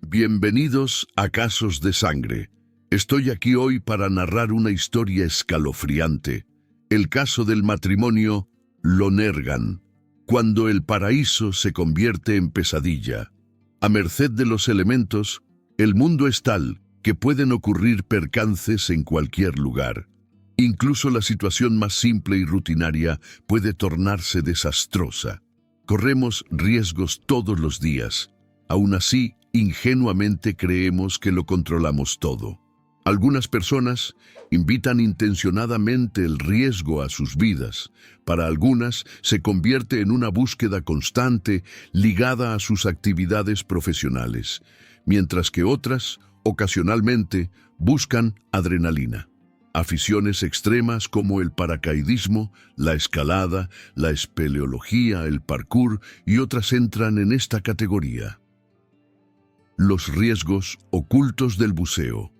Bienvenidos a Casos de Sangre. Estoy aquí hoy para narrar una historia escalofriante. El caso del matrimonio Lonergan, cuando el paraíso se convierte en pesadilla. A merced de los elementos, el mundo es tal que pueden ocurrir percances en cualquier lugar. Incluso la situación más simple y rutinaria puede tornarse desastrosa. Corremos riesgos todos los días. Aún así, ingenuamente creemos que lo controlamos todo. Algunas personas invitan intencionadamente el riesgo a sus vidas. Para algunas se convierte en una búsqueda constante ligada a sus actividades profesionales, mientras que otras, ocasionalmente, buscan adrenalina. Aficiones extremas como el paracaidismo, la escalada, la espeleología, el parkour y otras entran en esta categoría. Los riesgos ocultos del buceo.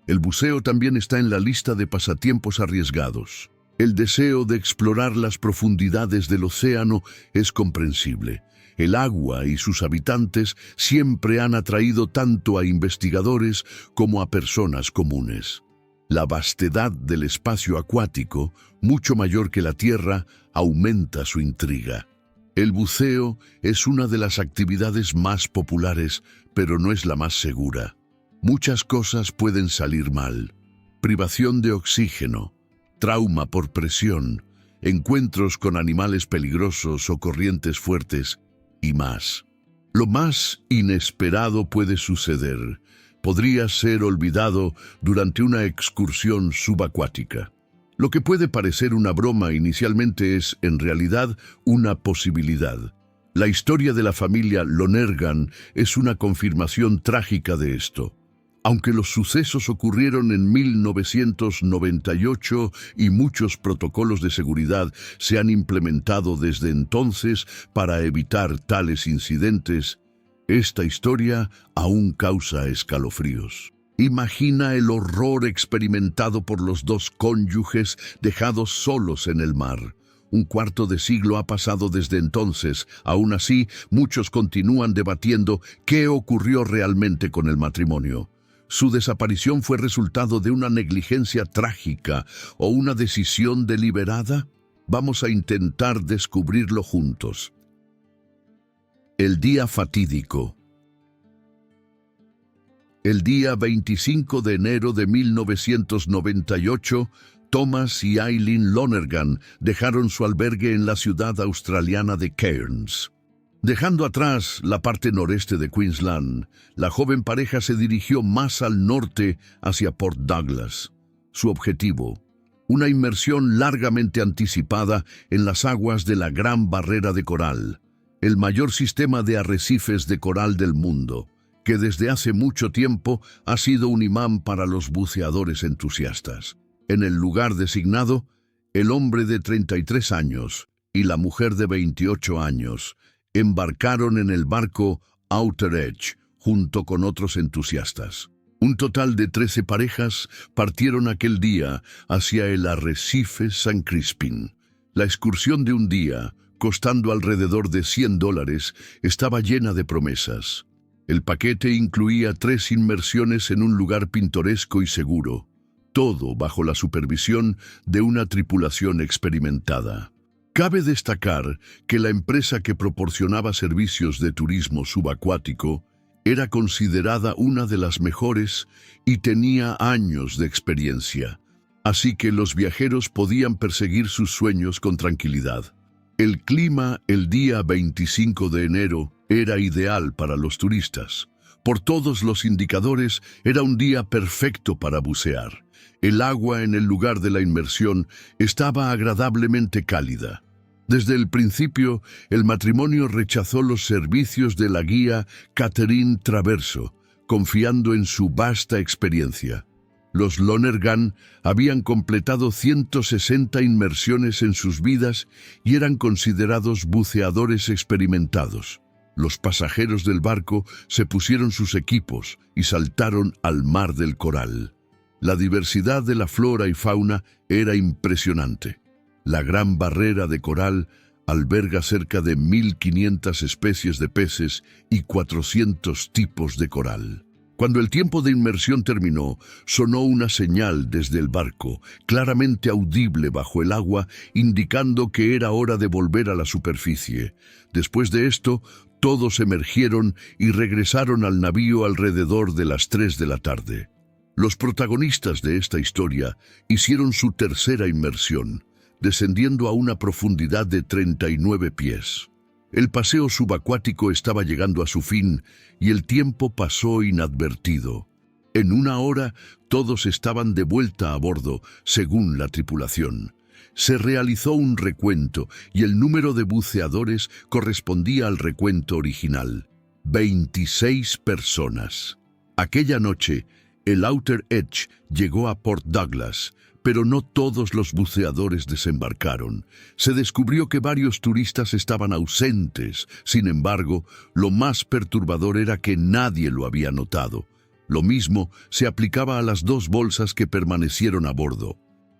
El buceo también está en la lista de pasatiempos arriesgados. El deseo de explorar las profundidades del océano es comprensible. El agua y sus habitantes siempre han atraído tanto a investigadores como a personas comunes. La vastedad del espacio acuático, mucho mayor que la Tierra, aumenta su intriga. El buceo es una de las actividades más populares, pero no es la más segura. Muchas cosas pueden salir mal. Privación de oxígeno, trauma por presión, encuentros con animales peligrosos o corrientes fuertes, y más. Lo más inesperado puede suceder. Podría ser olvidado durante una excursión subacuática. Lo que puede parecer una broma inicialmente es, en realidad, una posibilidad. La historia de la familia Lonergan es una confirmación trágica de esto. Aunque los sucesos ocurrieron en 1998 y muchos protocolos de seguridad se han implementado desde entonces para evitar tales incidentes, esta historia aún causa escalofríos. Imagina el horror experimentado por los dos cónyuges dejados solos en el mar. Un cuarto de siglo ha pasado desde entonces. Aún así, muchos continúan debatiendo qué ocurrió realmente con el matrimonio. ¿Su desaparición fue resultado de una negligencia trágica o una decisión deliberada? Vamos a intentar descubrirlo juntos. El día fatídico. El día 25 de enero de 1998, Thomas y Eileen Lonergan dejaron su albergue en la ciudad australiana de Cairns. Dejando atrás la parte noreste de Queensland, la joven pareja se dirigió más al norte hacia Port Douglas. Su objetivo, una inmersión largamente anticipada en las aguas de la Gran Barrera de Coral, el mayor sistema de arrecifes de coral del mundo, que desde hace mucho tiempo ha sido un imán para los buceadores entusiastas. En el lugar designado, el hombre de 33 años y la mujer de 28 años embarcaron en el barco Outer Edge junto con otros entusiastas. Un total de 13 parejas partieron aquel día hacia el arrecife San Crispin. La excursión de un día, costando alrededor de $100, estaba llena de promesas. El paquete incluía 3 inmersiones en un lugar pintoresco y seguro, todo bajo la supervisión de una tripulación experimentada. Cabe destacar que la empresa que proporcionaba servicios de turismo subacuático era considerada una de las mejores y tenía años de experiencia, así que los viajeros podían perseguir sus sueños con tranquilidad. El clima el día 25 de enero era ideal para los turistas. Por todos los indicadores, era un día perfecto para bucear. El agua en el lugar de la inmersión estaba agradablemente cálida. Desde el principio, el matrimonio rechazó los servicios de la guía Catherine Traverso, confiando en su vasta experiencia. Los Lonergan habían completado 160 inmersiones en sus vidas y eran considerados buceadores experimentados. Los pasajeros del barco se pusieron sus equipos y saltaron al mar del coral. La diversidad de la flora y fauna era impresionante. La Gran Barrera de Coral alberga cerca de 1.500 especies de peces y 400 tipos de coral. Cuando el tiempo de inmersión terminó, sonó una señal desde el barco, claramente audible bajo el agua, indicando que era hora de volver a la superficie. Después de esto, todos emergieron y regresaron al navío alrededor de las 3 de la tarde. Los protagonistas de esta historia hicieron su tercera inmersión, descendiendo a una profundidad de 39 pies. El paseo subacuático estaba llegando a su fin y el tiempo pasó inadvertido. En una hora, todos estaban de vuelta a bordo, según la tripulación. Se realizó un recuento y el número de buceadores correspondía al recuento original: 26 personas. Aquella noche, el Outer Edge llegó a Port Douglas, pero no todos los buceadores desembarcaron. Se descubrió que varios turistas estaban ausentes. Sin embargo, lo más perturbador era que nadie lo había notado. Lo mismo se aplicaba a las 2 bolsas que permanecieron a bordo.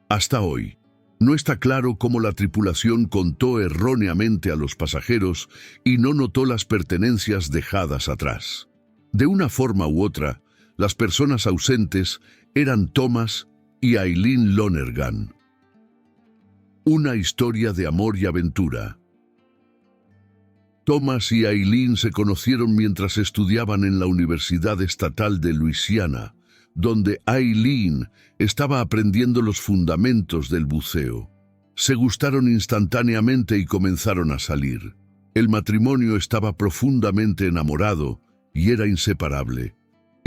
Hasta hoy, no está claro cómo la tripulación contó erróneamente a los pasajeros y no notó las pertenencias dejadas atrás. De una forma u otra, las personas ausentes eran Thomas y Eileen Lonergan. Una historia de amor y aventura. Thomas y Eileen se conocieron mientras estudiaban en la Universidad Estatal de Luisiana, donde Eileen estaba aprendiendo los fundamentos del buceo. Se gustaron instantáneamente y comenzaron a salir. El matrimonio estaba profundamente enamorado y era inseparable.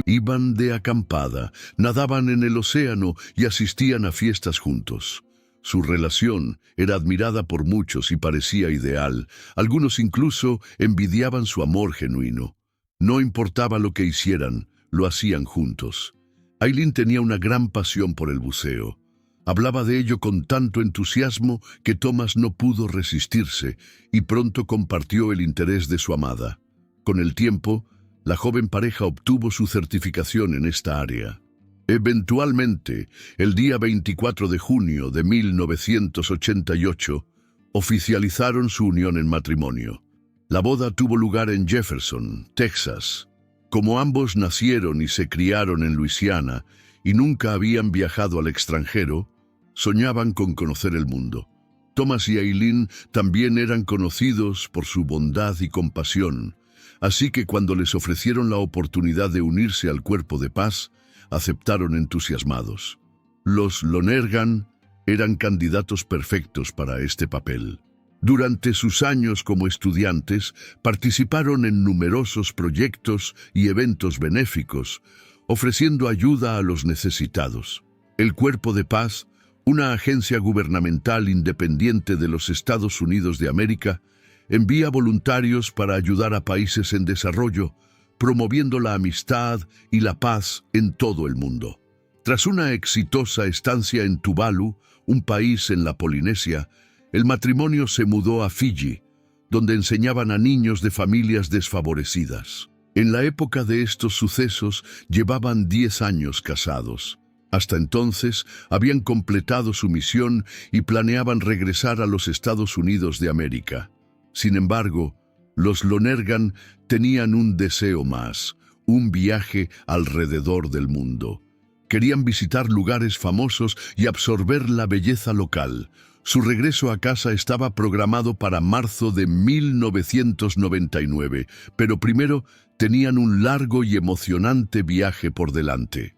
Iban de acampada, nadaban en el océano y asistían a fiestas juntos. Su relación era admirada por muchos y parecía ideal. Algunos incluso envidiaban su amor genuino. No importaba lo que hicieran, lo hacían juntos. Eileen tenía una gran pasión por el buceo. Hablaba de ello con tanto entusiasmo que Thomas no pudo resistirse y pronto compartió el interés de su amada. Con el tiempo, la joven pareja obtuvo su certificación en esta área. Eventualmente, el día 24 de junio de 1988, oficializaron su unión en matrimonio. La boda tuvo lugar en Jefferson, Texas. Como ambos nacieron y se criaron en Luisiana y nunca habían viajado al extranjero, soñaban con conocer el mundo. Thomas y Eileen también eran conocidos por su bondad y compasión, así que cuando les ofrecieron la oportunidad de unirse al Cuerpo de Paz, aceptaron entusiasmados. Los Lonergan eran candidatos perfectos para este papel. Durante sus años como estudiantes, participaron en numerosos proyectos y eventos benéficos, ofreciendo ayuda a los necesitados. El Cuerpo de Paz, una agencia gubernamental independiente de los Estados Unidos de América, envía voluntarios para ayudar a países en desarrollo, promoviendo la amistad y la paz en todo el mundo. Tras una exitosa estancia en Tuvalu, un país en la Polinesia, el matrimonio se mudó a Fiji, donde enseñaban a niños de familias desfavorecidas. En la época de estos sucesos llevaban 10 años casados. Hasta entonces habían completado su misión y planeaban regresar a los Estados Unidos de América. Sin embargo, los Lonergan tenían un deseo más, un viaje alrededor del mundo. Querían visitar lugares famosos y absorber la belleza local. Su regreso a casa estaba programado para marzo de 1999, pero primero tenían un largo y emocionante viaje por delante.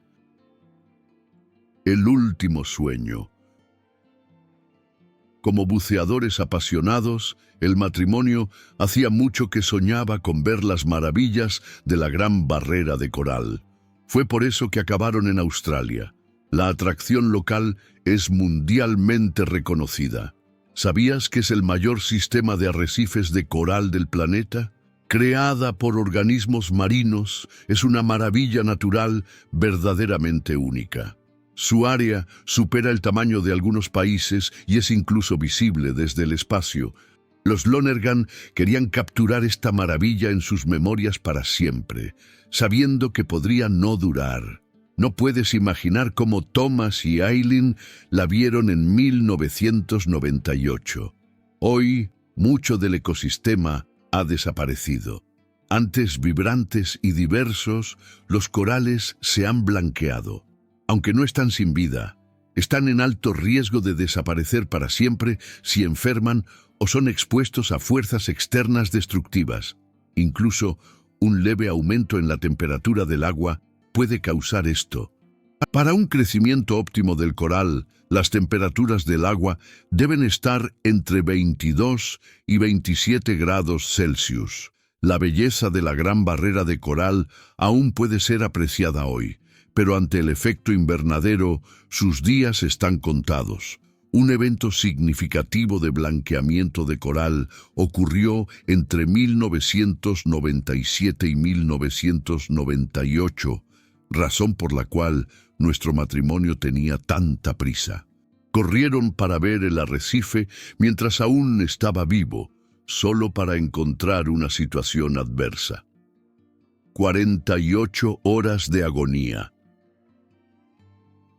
El último sueño. Como buceadores apasionados, el matrimonio hacía mucho que soñaba con ver las maravillas de la Gran Barrera de Coral. Fue por eso que acabaron en Australia. La atracción local es mundialmente reconocida. ¿Sabías que es el mayor sistema de arrecifes de coral del planeta? Creada por organismos marinos, es una maravilla natural verdaderamente única. Su área supera el tamaño de algunos países y es incluso visible desde el espacio. Los Lonergan querían capturar esta maravilla en sus memorias para siempre, sabiendo que podría no durar. No puedes imaginar cómo Thomas y Eileen la vieron en 1998. Hoy, mucho del ecosistema ha desaparecido. Antes vibrantes y diversos, los corales se han blanqueado. Aunque no están sin vida, están en alto riesgo de desaparecer para siempre si enferman o son expuestos a fuerzas externas destructivas. Incluso un leve aumento en la temperatura del agua puede causar esto. Para un crecimiento óptimo del coral, las temperaturas del agua deben estar entre 22 y 27 grados Celsius. La belleza de la gran barrera de coral aún puede ser apreciada hoy, pero ante el efecto invernadero, sus días están contados. Un evento significativo de blanqueamiento de coral ocurrió entre 1997 y 1998, razón por la cual nuestro matrimonio tenía tanta prisa. Corrieron para ver el arrecife mientras aún estaba vivo, solo para encontrar una situación adversa. 48 horas de agonía.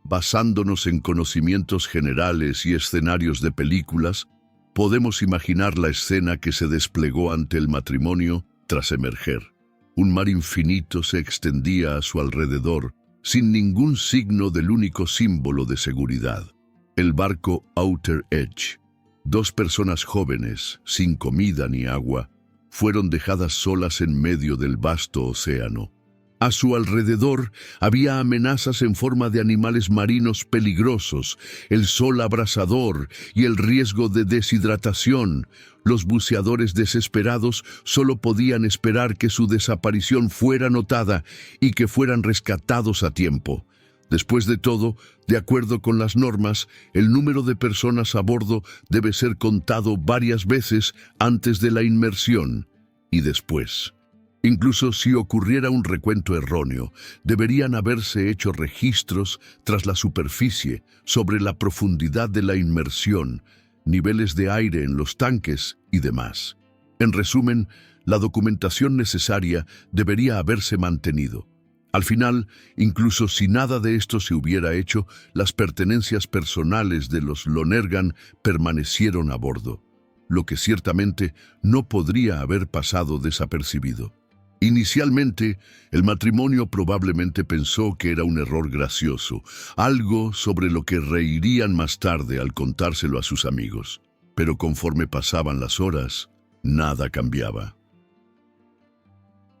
Basándonos en conocimientos generales y escenarios de películas, podemos imaginar la escena que se desplegó ante el matrimonio tras emerger. Un mar infinito se extendía a su alrededor, sin ningún signo del único símbolo de seguridad: el barco Outer Edge. Dos personas jóvenes, sin comida ni agua, fueron dejadas solas en medio del vasto océano. A su alrededor había amenazas en forma de animales marinos peligrosos, el sol abrasador y el riesgo de deshidratación. Los buceadores desesperados solo podían esperar que su desaparición fuera notada y que fueran rescatados a tiempo. Después de todo, de acuerdo con las normas, el número de personas a bordo debe ser contado varias veces antes de la inmersión y después. Incluso si ocurriera un recuento erróneo, deberían haberse hecho registros tras la superficie sobre la profundidad de la inmersión, niveles de aire en los tanques y demás. En resumen, la documentación necesaria debería haberse mantenido. Al final, incluso si nada de esto se hubiera hecho, las pertenencias personales de los Lonergan permanecieron a bordo, lo que ciertamente no podría haber pasado desapercibido. Inicialmente, el matrimonio probablemente pensó que era un error gracioso, algo sobre lo que reirían más tarde al contárselo a sus amigos. Pero conforme pasaban las horas, nada cambiaba.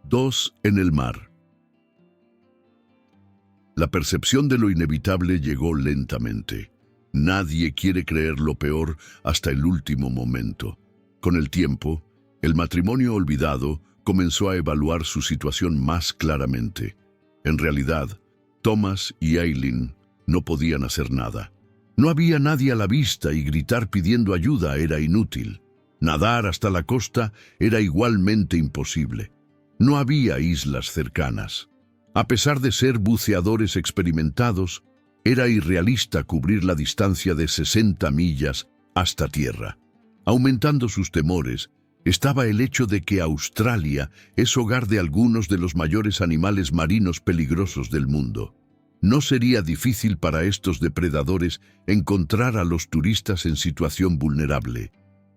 2 en el mar. La percepción de lo inevitable llegó lentamente. Nadie quiere creer lo peor hasta el último momento. Con el tiempo, el matrimonio olvidado comenzó a evaluar su situación más claramente. En realidad, Thomas y Eileen no podían hacer nada. No había nadie a la vista y gritar pidiendo ayuda era inútil. Nadar hasta la costa era igualmente imposible. No había islas cercanas. A pesar de ser buceadores experimentados, era irrealista cubrir la distancia de 60 millas hasta tierra. Aumentando sus temores, estaba el hecho de que Australia es hogar de algunos de los mayores animales marinos peligrosos del mundo. No sería difícil para estos depredadores encontrar a los turistas en situación vulnerable.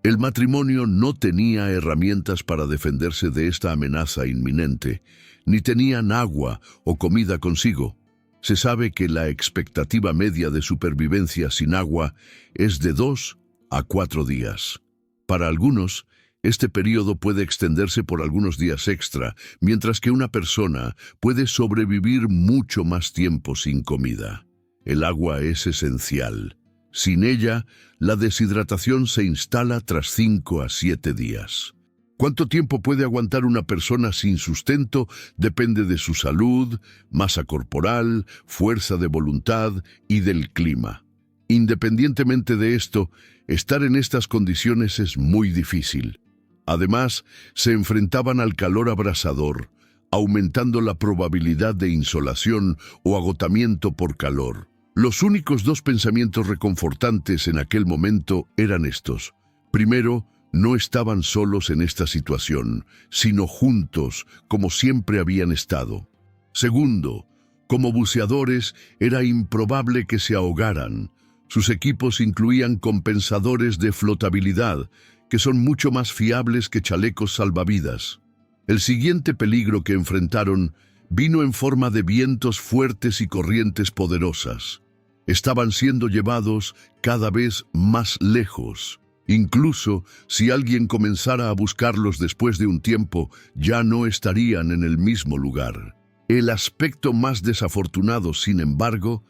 El matrimonio no tenía herramientas para defenderse de esta amenaza inminente, ni tenían agua o comida consigo. Se sabe que la expectativa media de supervivencia sin agua es de 2 a 4 días. Para algunos, este periodo puede extenderse por algunos días extra, mientras que una persona puede sobrevivir mucho más tiempo sin comida. El agua es esencial. Sin ella, la deshidratación se instala tras 5 a 7 días. ¿Cuánto tiempo puede aguantar una persona sin sustento? Depende de su salud, masa corporal, fuerza de voluntad y del clima. Independientemente de esto, estar en estas condiciones es muy difícil. Además, se enfrentaban al calor abrasador, aumentando la probabilidad de insolación o agotamiento por calor. Los únicos 2 pensamientos reconfortantes en aquel momento eran estos. Primero, no estaban solos en esta situación, sino juntos, como siempre habían estado. Segundo, como buceadores, era improbable que se ahogaran. Sus equipos incluían compensadores de flotabilidad, que son mucho más fiables que chalecos salvavidas. El siguiente peligro que enfrentaron vino en forma de vientos fuertes y corrientes poderosas. Estaban siendo llevados cada vez más lejos. Incluso si alguien comenzara a buscarlos después de un tiempo, ya no estarían en el mismo lugar. El aspecto más desafortunado, sin embargo,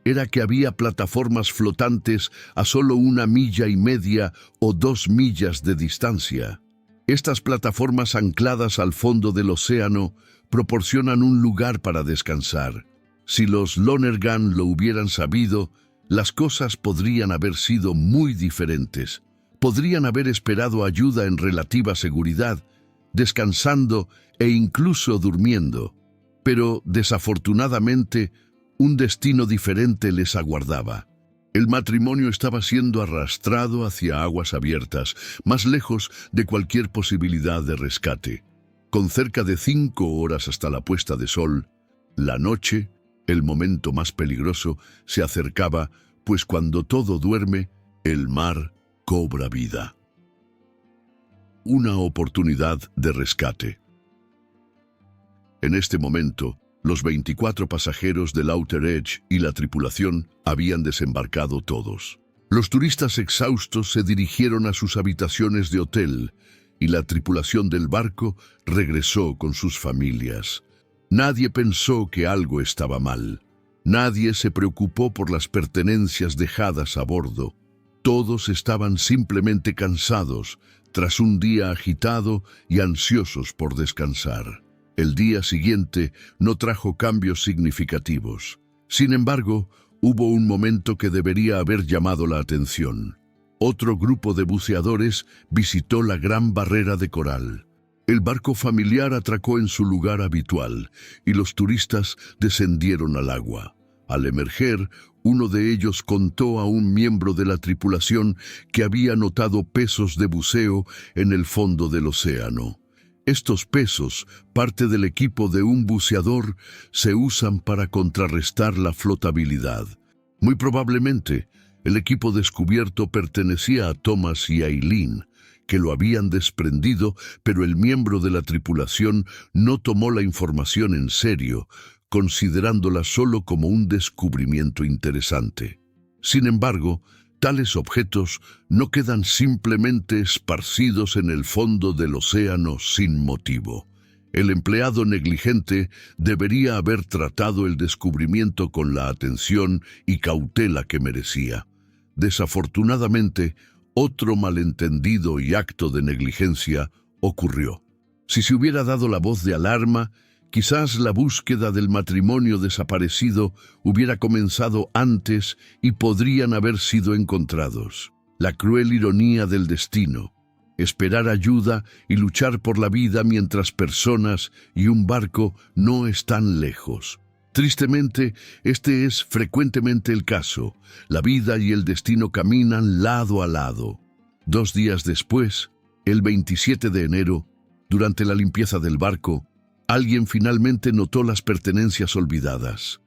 era que había plataformas flotantes a solo 1,5 millas o 2 millas de distancia. Estas plataformas ancladas al fondo del océano proporcionan un lugar para descansar. Si los Lonergan lo hubieran sabido, las cosas podrían haber sido muy diferentes. Podrían haber esperado ayuda en relativa seguridad, descansando e incluso durmiendo. Pero, desafortunadamente, un destino diferente les aguardaba. El matrimonio estaba siendo arrastrado hacia aguas abiertas, más lejos de cualquier posibilidad de rescate. Con cerca de 5 horas hasta la puesta de sol, la noche, el momento más peligroso, se acercaba, pues cuando todo duerme, el mar cobra vida. Una oportunidad de rescate. En este momento, los 24 pasajeros del Outer Edge y la tripulación habían desembarcado todos. Los turistas exhaustos se dirigieron a sus habitaciones de hotel y la tripulación del barco regresó con sus familias. Nadie pensó que algo estaba mal. Nadie se preocupó por las pertenencias dejadas a bordo. Todos estaban simplemente cansados, tras un día agitado y ansiosos por descansar. El día siguiente no trajo cambios significativos. Sin embargo, hubo un momento que debería haber llamado la atención. Otro grupo de buceadores visitó la Gran Barrera de Coral. El barco familiar atracó en su lugar habitual y los turistas descendieron al agua. Al emerger, uno de ellos contó a un miembro de la tripulación que había notado pesos de buceo en el fondo del océano. Estos pesos, parte del equipo de un buceador, se usan para contrarrestar la flotabilidad. Muy probablemente, el equipo descubierto pertenecía a Thomas y Eileen, que lo habían desprendido, pero el miembro de la tripulación no tomó la información en serio, considerándola solo como un descubrimiento interesante. Sin embargo, tales objetos no quedan simplemente esparcidos en el fondo del océano sin motivo. El empleado negligente debería haber tratado el descubrimiento con la atención y cautela que merecía. Desafortunadamente, otro malentendido y acto de negligencia ocurrió. Si se hubiera dado la voz de alarma, quizás la búsqueda del matrimonio desaparecido hubiera comenzado antes y podrían haber sido encontrados. La cruel ironía del destino. Esperar ayuda y luchar por la vida mientras personas y un barco no están lejos. Tristemente, este es frecuentemente el caso. La vida y el destino caminan lado a lado. 2 días después, el 27 de enero, durante la limpieza del barco, alguien finalmente notó las pertenencias olvidadas.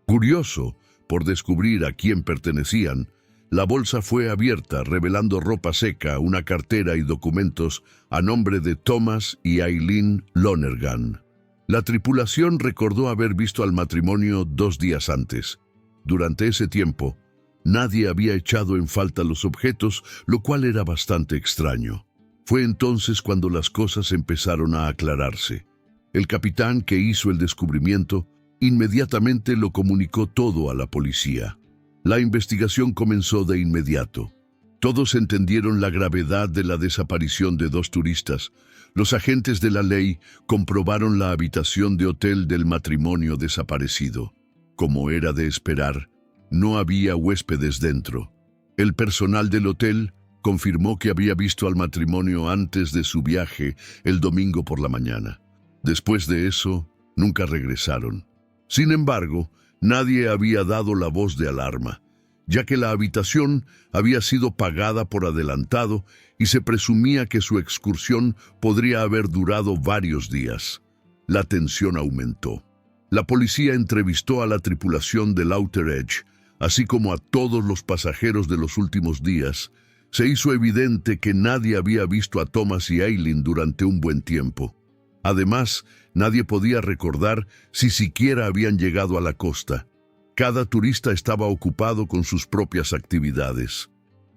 Curioso por descubrir a quién pertenecían, la bolsa fue abierta revelando ropa seca, una cartera y documentos a nombre de Thomas y Eileen Lonergan. La tripulación recordó haber visto al matrimonio 2 días antes. Durante ese tiempo, nadie había echado en falta los objetos, lo cual era bastante extraño. Fue entonces cuando las cosas empezaron a aclararse. El capitán que hizo el descubrimiento inmediatamente lo comunicó todo a la policía. La investigación comenzó de inmediato. Todos entendieron la gravedad de la desaparición de 2 turistas. Los agentes de la ley comprobaron la habitación de hotel del matrimonio desaparecido. Como era de esperar, no había huéspedes dentro. El personal del hotel confirmó que había visto al matrimonio antes de su viaje el domingo por la mañana. Después de eso, nunca regresaron. Sin embargo, nadie había dado la voz de alarma, ya que la habitación había sido pagada por adelantado y se presumía que su excursión podría haber durado varios días. La tensión aumentó. La policía entrevistó a la tripulación del Outer Edge, así como a todos los pasajeros de los últimos días, Se hizo evidente que nadie había visto a Thomas y Eileen durante un buen tiempo. Además, nadie podía recordar si siquiera habían llegado a la costa. Cada turista estaba ocupado con sus propias actividades.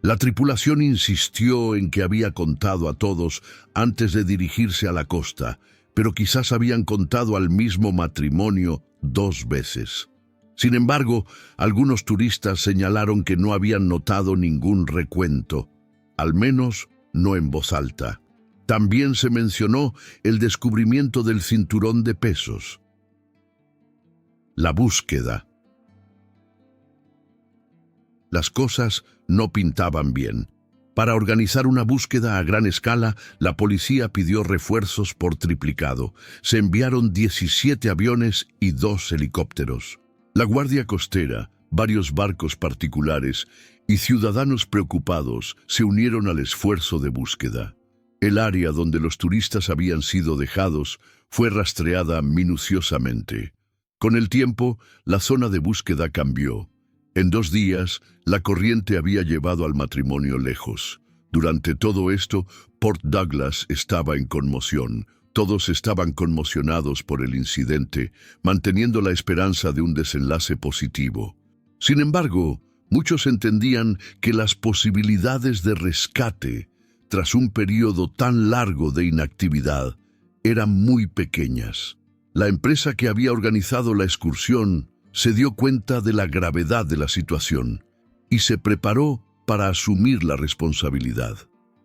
La tripulación insistió en que había contado a todos antes de dirigirse a la costa, pero quizás habían contado al mismo matrimonio 2 veces. Sin embargo, algunos turistas señalaron que no habían notado ningún recuento, al menos no en voz alta. También se mencionó el descubrimiento del cinturón de pesos. La búsqueda. Las cosas no pintaban bien. Para organizar una búsqueda a gran escala, la policía pidió refuerzos por triplicado. Se enviaron 17 aviones y 2 helicópteros. La Guardia Costera, varios barcos particulares y ciudadanos preocupados se unieron al esfuerzo de búsqueda. El área donde los turistas habían sido dejados fue rastreada minuciosamente. Con el tiempo, la zona de búsqueda cambió. En 2 días, la corriente había llevado al matrimonio lejos. Durante todo esto, Port Douglas estaba en conmoción. Todos estaban conmocionados por el incidente, manteniendo la esperanza de un desenlace positivo. Sin embargo, muchos entendían que las posibilidades de rescate, tras un periodo tan largo de inactividad, eran muy pequeñas. La empresa que había organizado la excursión se dio cuenta de la gravedad de la situación y se preparó para asumir la responsabilidad.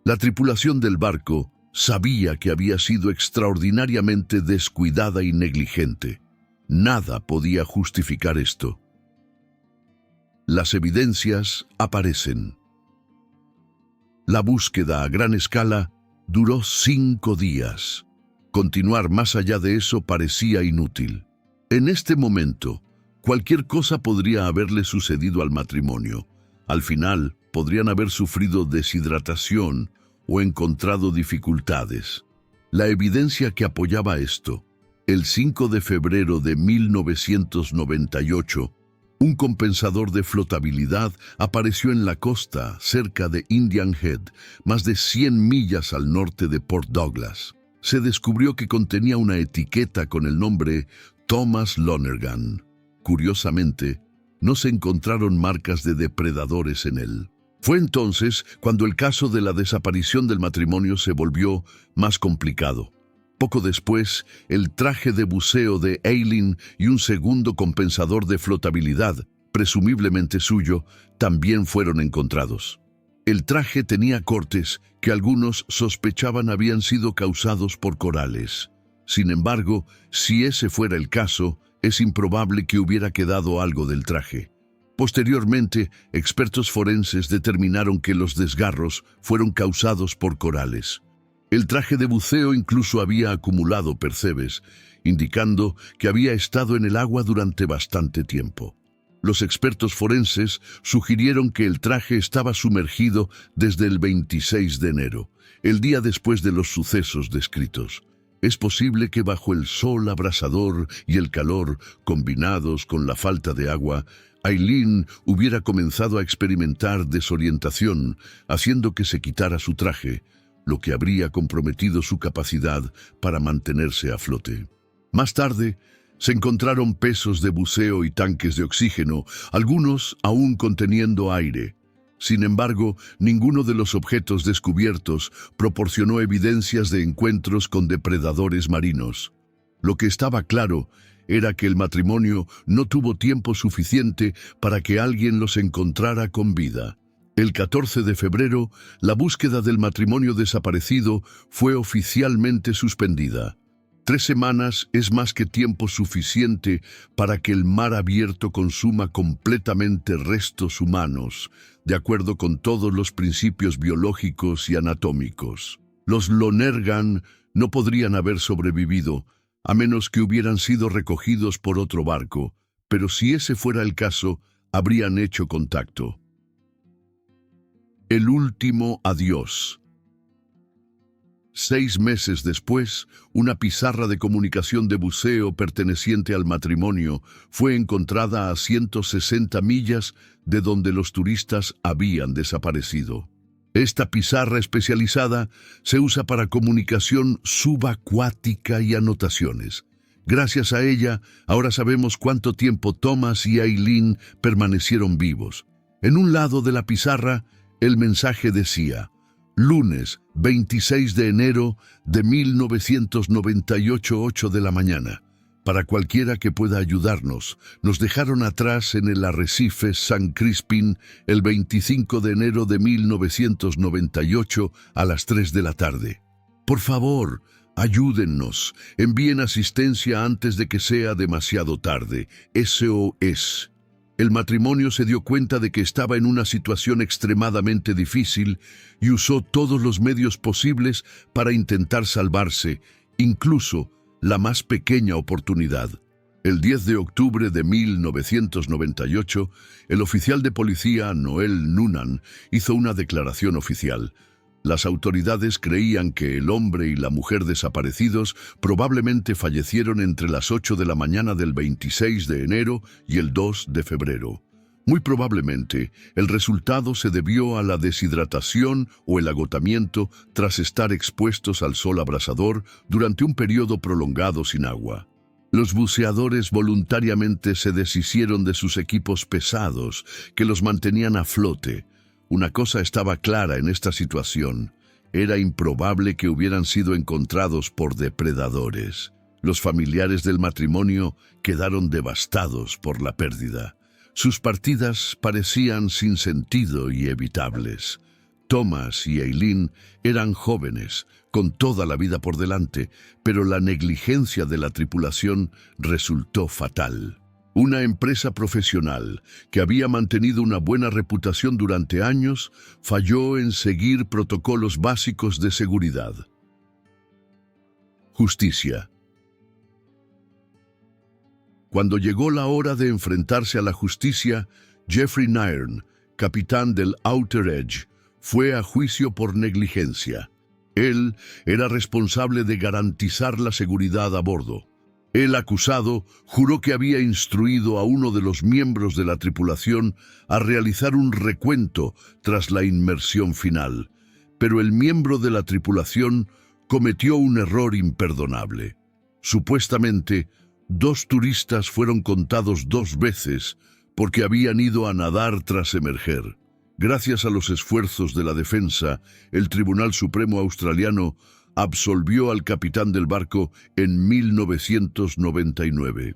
La tripulación del barco sabía que había sido extraordinariamente descuidada y negligente. Nada podía justificar esto. Las evidencias aparecen. La búsqueda a gran escala duró 5 días. Continuar más allá de eso parecía inútil. En este momento, cualquier cosa podría haberle sucedido al matrimonio. Al final, podrían haber sufrido deshidratación o encontrado dificultades. La evidencia que apoyaba esto: el 5 de febrero de 1998, un compensador de flotabilidad apareció en la costa, cerca de Indian Head, más de 100 millas al norte de Port Douglas. Se descubrió que contenía una etiqueta con el nombre Thomas Lonergan. Curiosamente, no se encontraron marcas de depredadores en él. Fue entonces cuando el caso de la desaparición del matrimonio se volvió más complicado. Poco después, el traje de buceo de Eileen y un segundo compensador de flotabilidad, presumiblemente suyo, también fueron encontrados. El traje tenía cortes que algunos sospechaban habían sido causados por corales. Sin embargo, si ese fuera el caso, es improbable que hubiera quedado algo del traje. Posteriormente, expertos forenses determinaron que los desgarros fueron causados por corales. El traje de buceo incluso había acumulado percebes, indicando que había estado en el agua durante bastante tiempo. Los expertos forenses sugirieron que el traje estaba sumergido desde el 26 de enero, el día después de los sucesos descritos. Es posible que bajo el sol abrasador y el calor, combinados con la falta de agua, Eileen hubiera comenzado a experimentar desorientación, haciendo que se quitara su traje, lo que habría comprometido su capacidad para mantenerse a flote. Más tarde, se encontraron pesos de buceo y tanques de oxígeno, algunos aún conteniendo aire. Sin embargo, ninguno de los objetos descubiertos proporcionó evidencias de encuentros con depredadores marinos. Lo que estaba claro era que el matrimonio no tuvo tiempo suficiente para que alguien los encontrara con vida. El 14 de febrero, la búsqueda del matrimonio desaparecido fue oficialmente suspendida. 3 semanas es más que tiempo suficiente para que el mar abierto consuma completamente restos humanos, de acuerdo con todos los principios biológicos y anatómicos. Los Lonergan no podrían haber sobrevivido, a menos que hubieran sido recogidos por otro barco, pero si ese fuera el caso, habrían hecho contacto. El último adiós. 6 meses después, una pizarra de comunicación de buceo perteneciente al matrimonio fue encontrada a 160 millas de donde los turistas habían desaparecido. Esta pizarra especializada se usa para comunicación subacuática y anotaciones. Gracias a ella, ahora sabemos cuánto tiempo Thomas y Eileen permanecieron vivos. En un lado de la pizarra, el mensaje decía: lunes 26 de enero de 1998, 8 de la mañana. Para cualquiera que pueda ayudarnos, nos dejaron atrás en el arrecife San Crispin el 25 de enero de 1998 a las 3 de la tarde. Por favor, ayúdennos, envíen asistencia antes de que sea demasiado tarde. SOS. El matrimonio se dio cuenta de que estaba en una situación extremadamente difícil y usó todos los medios posibles para intentar salvarse, incluso la más pequeña oportunidad. El 10 de octubre de 1998, el oficial de policía Noel Noonan hizo una declaración oficial. Las autoridades creían que el hombre y la mujer desaparecidos probablemente fallecieron entre las 8 de la mañana del 26 de enero y el 2 de febrero. Muy probablemente, el resultado se debió a la deshidratación o el agotamiento tras estar expuestos al sol abrasador durante un periodo prolongado sin agua. Los buceadores voluntariamente se deshicieron de sus equipos pesados que los mantenían a flote. Una cosa estaba clara en esta situación: era improbable que hubieran sido encontrados por depredadores. Los familiares del matrimonio quedaron devastados por la pérdida. Sus partidas parecían sin sentido y evitables. Thomas y Eileen eran jóvenes, con toda la vida por delante, pero la negligencia de la tripulación resultó fatal. Una empresa profesional que había mantenido una buena reputación durante años falló en seguir protocolos básicos de seguridad. Justicia. Cuando llegó la hora de enfrentarse a la justicia, Jeffrey Nairn, capitán del Outer Edge, fue a juicio por negligencia. Él era responsable de garantizar la seguridad a bordo. El acusado juró que había instruido a uno de los miembros de la tripulación a realizar un recuento tras la inmersión final, pero el miembro de la tripulación cometió un error imperdonable. Supuestamente, 2 turistas fueron contados 2 veces porque habían ido a nadar tras emerger. Gracias a los esfuerzos de la defensa, el Tribunal Supremo australiano absolvió al capitán del barco en 1999.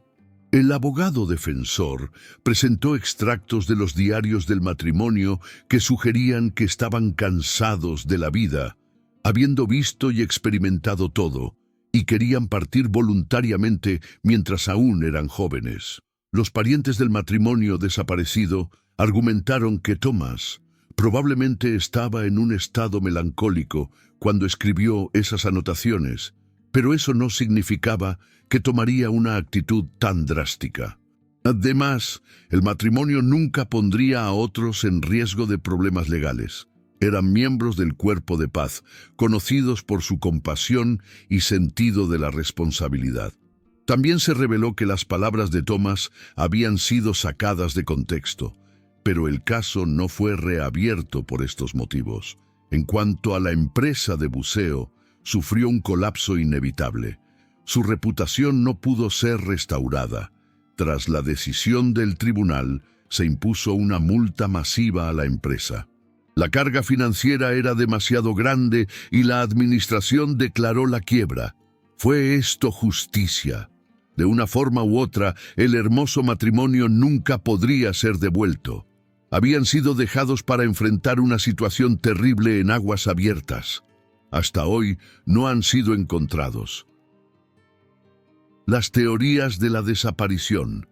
El abogado defensor presentó extractos de los diarios del matrimonio que sugerían que estaban cansados de la vida, habiendo visto y experimentado todo, y querían partir voluntariamente mientras aún eran jóvenes. Los parientes del matrimonio desaparecido argumentaron que Thomas probablemente estaba en un estado melancólico cuando escribió esas anotaciones, pero eso no significaba que tomaría una actitud tan drástica. Además, el matrimonio nunca pondría a otros en riesgo de problemas legales. Eran miembros del Cuerpo de Paz, conocidos por su compasión y sentido de la responsabilidad. También se reveló que las palabras de Thomas habían sido sacadas de contexto, pero el caso no fue reabierto por estos motivos. En cuanto a la empresa de buceo, sufrió un colapso inevitable. Su reputación no pudo ser restaurada. Tras la decisión del tribunal, se impuso una multa masiva a la empresa. La carga financiera era demasiado grande y la administración declaró la quiebra. ¿Fue esto justicia? De una forma u otra, el hermoso matrimonio nunca podría ser devuelto. Habían sido dejados para enfrentar una situación terrible en aguas abiertas. Hasta hoy no han sido encontrados. Las teorías de la desaparición.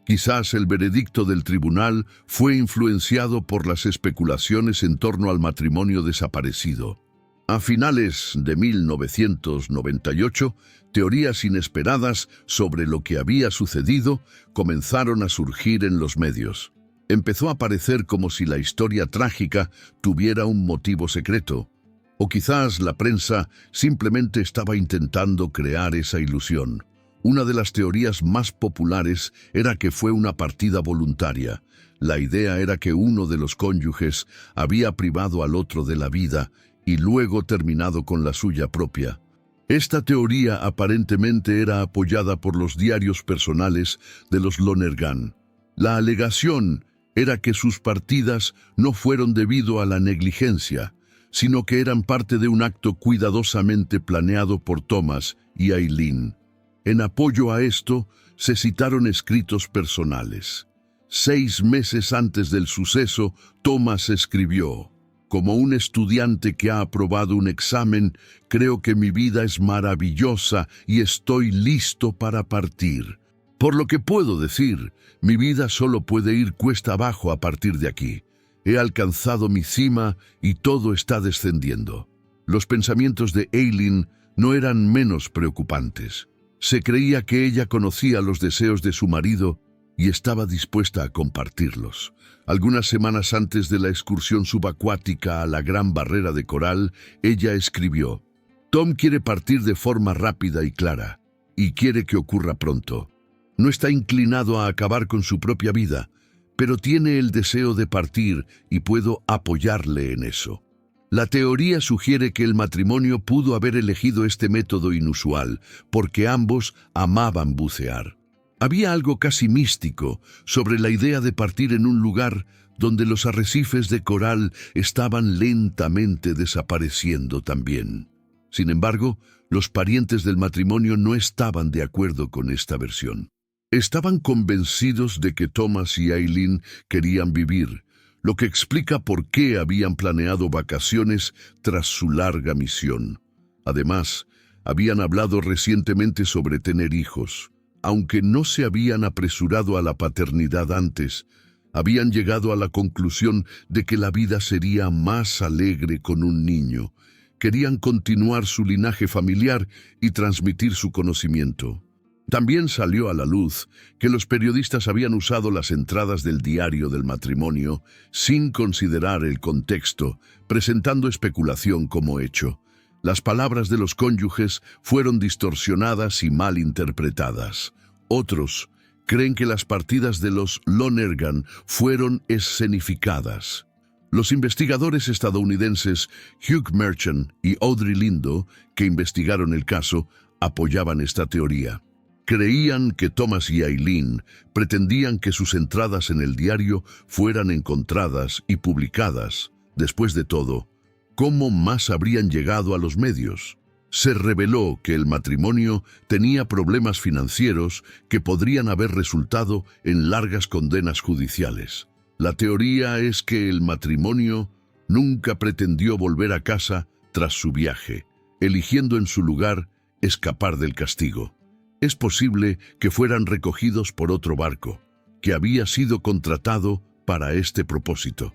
Quizás el veredicto del tribunal fue influenciado por las especulaciones en torno al matrimonio desaparecido. A finales de 1998, teorías inesperadas sobre lo que había sucedido comenzaron a surgir en los medios. Empezó a parecer como si la historia trágica tuviera un motivo secreto, o quizás la prensa simplemente estaba intentando crear esa ilusión. Una de las teorías más populares era que fue una partida voluntaria. La idea era que uno de los cónyuges había privado al otro de la vida y luego terminado con la suya propia. Esta teoría aparentemente era apoyada por los diarios personales de los Lonergan. La alegación era que sus partidas no fueron debido a la negligencia, sino que eran parte de un acto cuidadosamente planeado por Thomas y Aileen. En apoyo a esto, se citaron escritos personales. 6 meses antes del suceso, Thomas escribió: «Como un estudiante que ha aprobado un examen, creo que mi vida es maravillosa y estoy listo para partir. Por lo que puedo decir, mi vida solo puede ir cuesta abajo a partir de aquí. He alcanzado mi cima y todo está descendiendo». Los pensamientos de Aileen no eran menos preocupantes. Se creía que ella conocía los deseos de su marido y estaba dispuesta a compartirlos. Algunas semanas antes de la excursión subacuática a la Gran Barrera de Coral, ella escribió: «Tom quiere partir de forma rápida y clara, y quiere que ocurra pronto. No está inclinado a acabar con su propia vida, pero tiene el deseo de partir y puedo apoyarle en eso». La teoría sugiere que el matrimonio pudo haber elegido este método inusual porque ambos amaban bucear. Había algo casi místico sobre la idea de partir en un lugar donde los arrecifes de coral estaban lentamente desapareciendo también. Sin embargo, los parientes del matrimonio no estaban de acuerdo con esta versión. Estaban convencidos de que Thomas y Aileen querían vivir, lo que explica por qué habían planeado vacaciones tras su larga misión. Además, habían hablado recientemente sobre tener hijos. Aunque no se habían apresurado a la paternidad antes, habían llegado a la conclusión de que la vida sería más alegre con un niño. Querían continuar su linaje familiar y transmitir su conocimiento. También salió a la luz que los periodistas habían usado las entradas del diario del matrimonio sin considerar el contexto, presentando especulación como hecho. Las palabras de los cónyuges fueron distorsionadas y mal interpretadas. Otros creen que las partidas de los Lonergan fueron escenificadas. Los investigadores estadounidenses Hugh Merchant y Audrey Lindo, que investigaron el caso, apoyaban esta teoría. Creían que Thomas y Aileen pretendían que sus entradas en el diario fueran encontradas y publicadas. Después de todo, ¿cómo más habrían llegado a los medios? Se reveló que el matrimonio tenía problemas financieros que podrían haber resultado en largas condenas judiciales. La teoría es que el matrimonio nunca pretendió volver a casa tras su viaje, eligiendo en su lugar escapar del castigo. Es posible que fueran recogidos por otro barco, que había sido contratado para este propósito.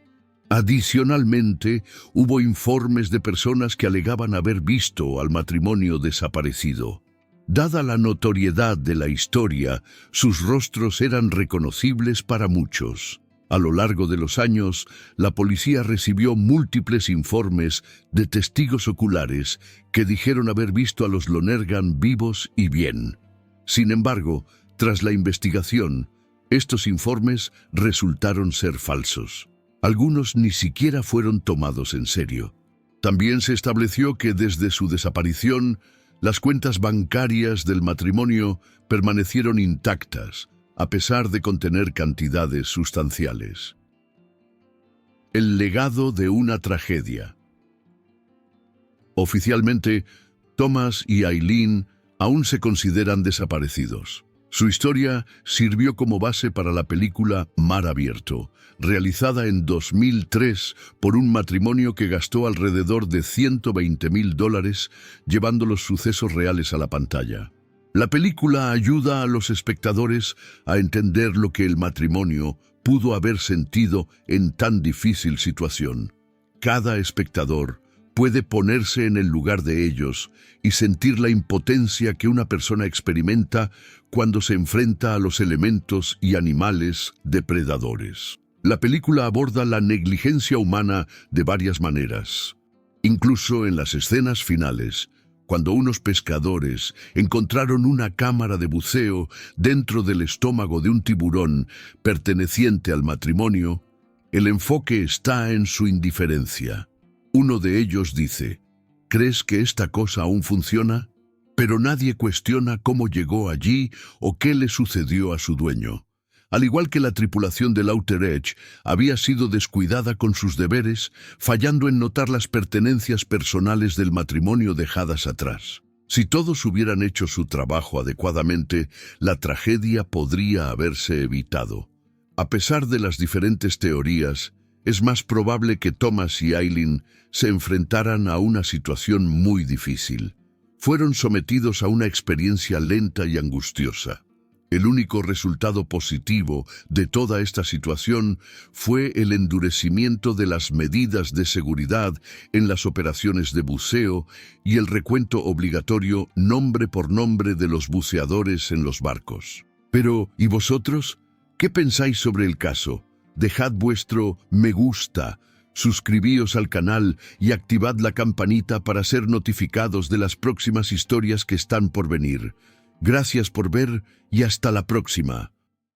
Adicionalmente, hubo informes de personas que alegaban haber visto al matrimonio desaparecido. Dada la notoriedad de la historia, sus rostros eran reconocibles para muchos. A lo largo de los años, la policía recibió múltiples informes de testigos oculares que dijeron haber visto a los Lonergan vivos y bien. Sin embargo, tras la investigación, estos informes resultaron ser falsos. Algunos ni siquiera fueron tomados en serio. También se estableció que desde su desaparición, las cuentas bancarias del matrimonio permanecieron intactas, a pesar de contener cantidades sustanciales. El legado de una tragedia. Oficialmente, Thomas y Aileen aún se consideran desaparecidos. Su historia sirvió como base para la película Mar Abierto, realizada en 2003 por un matrimonio que gastó alrededor de $120,000 llevando los sucesos reales a la pantalla. La película ayuda a los espectadores a entender lo que el matrimonio pudo haber sentido en tan difícil situación. Cada espectador puede ponerse en el lugar de ellos y sentir la impotencia que una persona experimenta cuando se enfrenta a los elementos y animales depredadores. La película aborda la negligencia humana de varias maneras. Incluso en las escenas finales, Cuando unos pescadores encontraron una cámara de buceo dentro del estómago de un tiburón perteneciente al matrimonio, el enfoque está en su indiferencia. Uno de ellos dice: ¿crees que esta cosa aún funciona? Pero nadie cuestiona cómo llegó allí o qué le sucedió a su dueño. Al igual que la tripulación del Outer Edge, había sido descuidada con sus deberes, fallando en notar las pertenencias personales del matrimonio dejadas atrás. Si todos hubieran hecho su trabajo adecuadamente, la tragedia podría haberse evitado. A pesar de las diferentes teorías, es más probable que Thomas y Eileen se enfrentaran a una situación muy difícil. Fueron sometidos a una experiencia lenta y angustiosa. El único resultado positivo de toda esta situación fue el endurecimiento de las medidas de seguridad en las operaciones de buceo y el recuento obligatorio nombre por nombre de los buceadores en los barcos. Pero, ¿y vosotros? ¿Qué pensáis sobre el caso? Dejad vuestro me gusta, suscribíos al canal y activad la campanita para ser notificados de las próximas historias que están por venir. Gracias por ver y hasta la próxima.